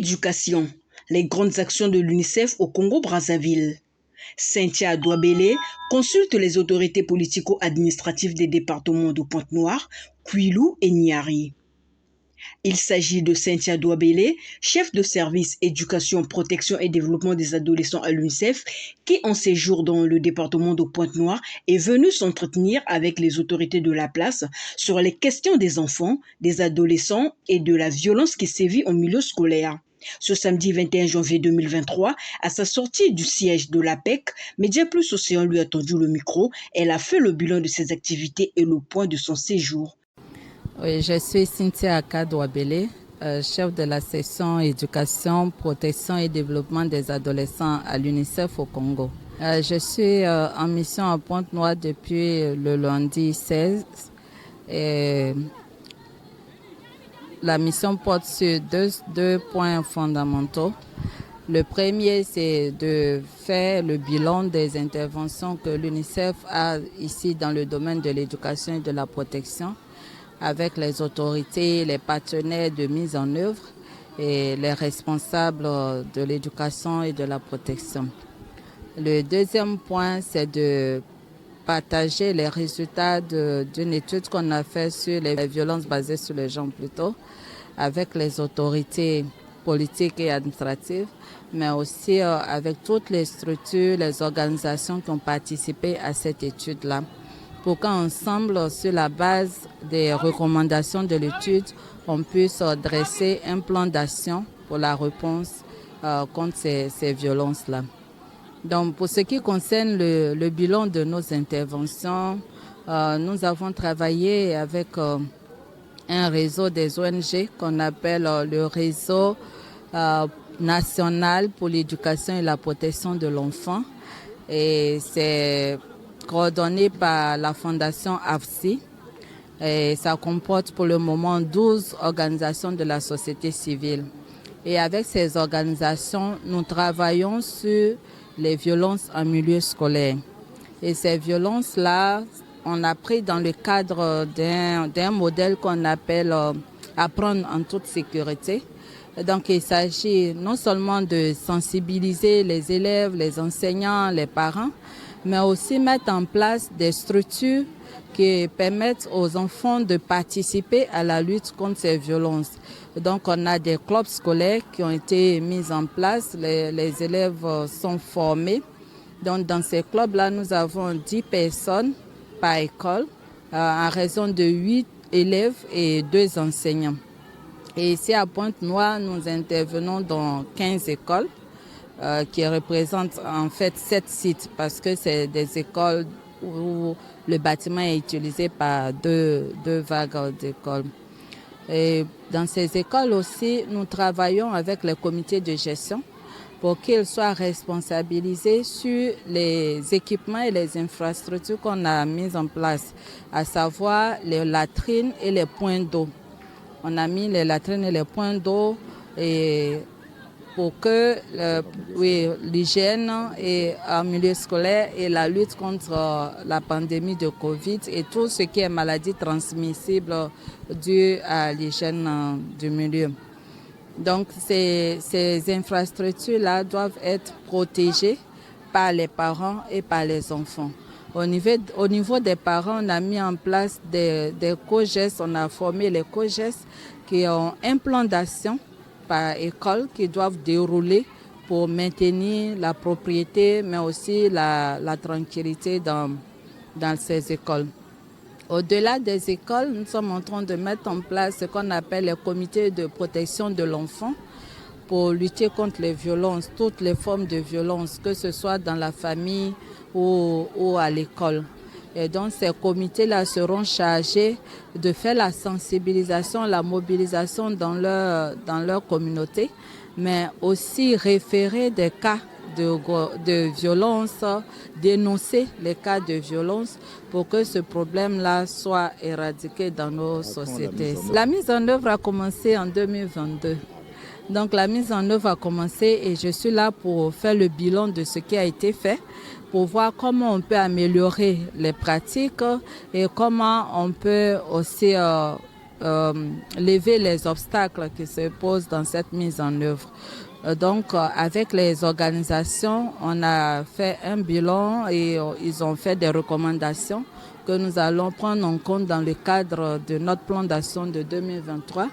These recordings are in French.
Éducation, les grandes actions de l'UNICEF au Congo-Brazzaville. Cynthia Douabélé consulte les autorités politico-administratives des départements de Pointe-Noire, Kwilu et Niari. Il s'agit de Cynthia Douabélé, chef de service éducation, protection et développement des adolescents à l'UNICEF, qui en séjour dans le département de Pointe-Noire est venue s'entretenir avec les autorités de la place sur les questions des enfants, des adolescents et de la violence qui sévit en milieu scolaire. Ce samedi 21 janvier 2023, à sa sortie du siège de l'APEC, Média Plus Océan lui a tendu le micro. Elle a fait le bilan de ses activités et le point de son séjour. Oui, je suis Cynthia Douabélé, chef de la section éducation, protection et développement des adolescents à l'UNICEF au Congo. Je suis en mission à Pointe-Noire depuis le lundi 16. Et la mission porte sur deux points fondamentaux. Le premier, c'est de faire le bilan des interventions que l'UNICEF a ici dans le domaine de l'éducation et de la protection, avec les autorités, les partenaires de mise en œuvre et les responsables de l'éducation et de la protection. Le deuxième point, c'est de partager les résultats d'une étude qu'on a faite sur les violences basées sur le genre plutôt, avec les autorités politiques et administratives, mais aussi avec toutes les structures, les organisations qui ont participé à cette étude-là, pour qu'ensemble, sur la base des recommandations de l'étude, on puisse dresser un plan d'action pour la réponse contre ces violences-là. Donc, pour ce qui concerne le bilan de nos interventions, nous avons travaillé avec un réseau des ONG qu'on appelle le réseau national pour l'éducation et la protection de l'enfant. Et c'est coordonné par la fondation AFSI. Et ça comporte pour le moment 12 organisations de la société civile. Et avec ces organisations, nous travaillons sur les violences en milieu scolaire. Et ces violences-là, on a pris dans le cadre d'un modèle qu'on appelle Apprendre en toute sécurité. Et donc il s'agit non seulement de sensibiliser les élèves, les enseignants, les parents, mais aussi mettre en place des structures qui permettent aux enfants de participer à la lutte contre ces violences. Donc on a des clubs scolaires qui ont été mis en place, les élèves sont formés. Donc dans ces clubs-là, nous avons 10 personnes par école, en raison de 8 élèves et 2 enseignants. Et ici à Pointe-Noire, nous intervenons dans 15 écoles qui représentent en fait 7 sites parce que c'est des écoles où le bâtiment est utilisé par deux vagues d'écoles. Et dans ces écoles aussi, nous travaillons avec les comités de gestion pour qu'ils soient responsabilisés sur les équipements et les infrastructures qu'on a mises en place, à savoir les latrines et les points d'eau. On a mis les latrines et les points d'eau pour que l'hygiène en milieu scolaire et la lutte contre la pandémie de Covid et tout ce qui est maladie transmissible due à l'hygiène du milieu. Donc ces infrastructures-là doivent être protégées par les parents et par les enfants. Au niveau des parents, on a mis en place des COGES, on a formé les COGES qui ont un plan d'action par école qui doivent dérouler pour maintenir la propriété, mais aussi la tranquillité dans ces écoles. Au-delà des écoles, nous sommes en train de mettre en place ce qu'on appelle les comités de protection de l'enfant pour lutter contre les violences, toutes les formes de violence, que ce soit dans la famille ou à l'école. Et donc ces comités-là seront chargés de faire la sensibilisation, la mobilisation dans leur communauté, mais aussi référer des cas de violence, dénoncer les cas de violence pour que ce problème-là soit éradiqué dans nos sociétés. La mise en œuvre a commencé en 2022. Donc la mise en œuvre a commencé et je suis là pour faire le bilan de ce qui a été fait, pour voir comment on peut améliorer les pratiques et comment on peut aussi lever les obstacles qui se posent dans cette mise en œuvre. Donc, avec les organisations, on a fait un bilan et ils ont fait des recommandations que nous allons prendre en compte dans le cadre de notre plan d'action de 2023.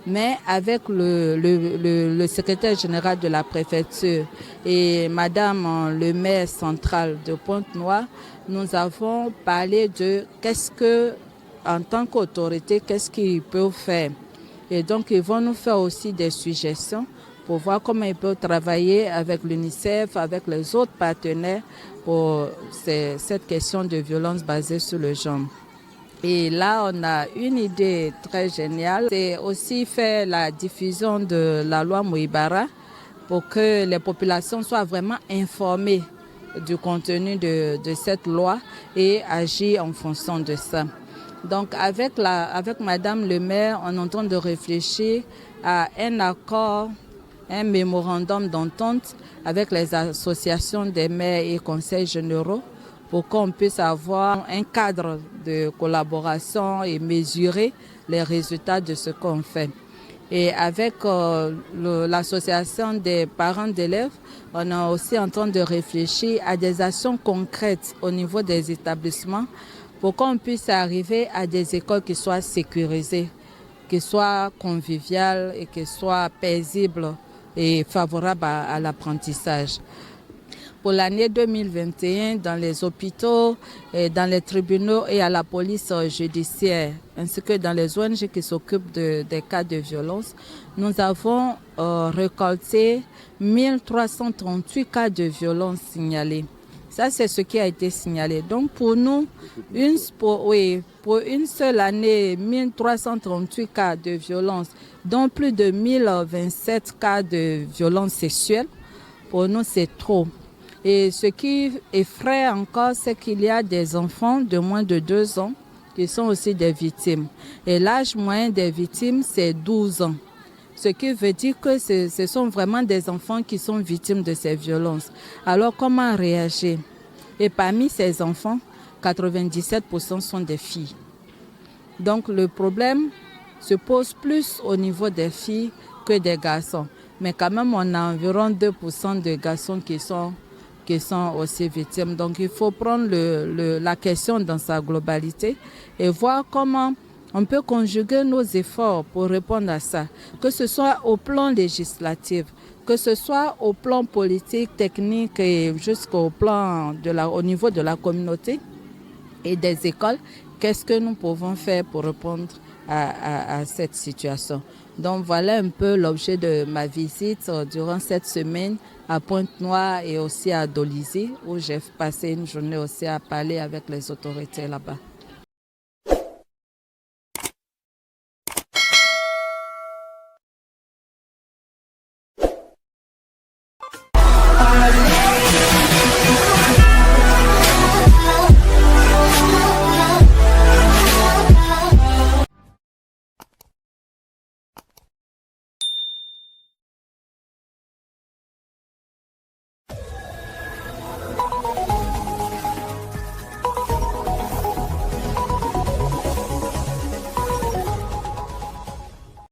Mais avec le secrétaire général de la préfecture et Madame le maire central de Pointe-Noire, nous avons parlé de en tant qu'autorité, qu'est-ce qu'ils peuvent faire. Et donc, ils vont nous faire aussi des suggestions pour voir comment ils peuvent travailler avec l'UNICEF, avec les autres partenaires pour cette question de violence basée sur le genre. Et là, on a une idée très géniale, c'est aussi faire la diffusion de la loi Mouibara pour que les populations soient vraiment informées du contenu de cette loi et agir en fonction de ça. Donc avec Madame le maire, on est en train de réfléchir à un accord, un mémorandum d'entente avec les associations des maires et conseils généraux pour qu'on puisse avoir un cadre de collaboration et mesurer les résultats de ce qu'on fait. Et avec l'association des parents d'élèves, on est aussi en train de réfléchir à des actions concrètes au niveau des établissements pour qu'on puisse arriver à des écoles qui soient sécurisées, qui soient conviviales et qui soient paisibles et favorables à l'apprentissage. Pour l'année 2021, dans les hôpitaux, et dans les tribunaux et à la police judiciaire, ainsi que dans les ONG qui s'occupent des cas de violence, nous avons récolté 1338 cas de violence signalés. Ça, c'est ce qui a été signalé. Donc, pour nous, pour une seule année, 1338 cas de violence, dont plus de 1027 cas de violence sexuelle, pour nous, c'est trop. Et ce qui effraie encore, c'est qu'il y a des enfants de moins de 2 ans qui sont aussi des victimes. Et l'âge moyen des victimes, c'est 12 ans. Ce qui veut dire que ce sont vraiment des enfants qui sont victimes de ces violences. Alors, comment réagir? Et parmi ces enfants, 97% sont des filles. Donc, le problème se pose plus au niveau des filles que des garçons. Mais quand même, on a environ 2% de garçons qui sont aussi victimes. Donc, il faut prendre la question dans sa globalité et voir comment on peut conjuguer nos efforts pour répondre à ça, que ce soit au plan législatif, que ce soit au plan politique, technique et jusqu'au plan au niveau de la communauté et des écoles. Qu'est-ce que nous pouvons faire pour répondre à cette situation? Donc voilà un peu l'objet de ma visite durant cette semaine à Pointe-Noire et aussi à Dolisie, où j'ai passé une journée aussi à parler avec les autorités là-bas.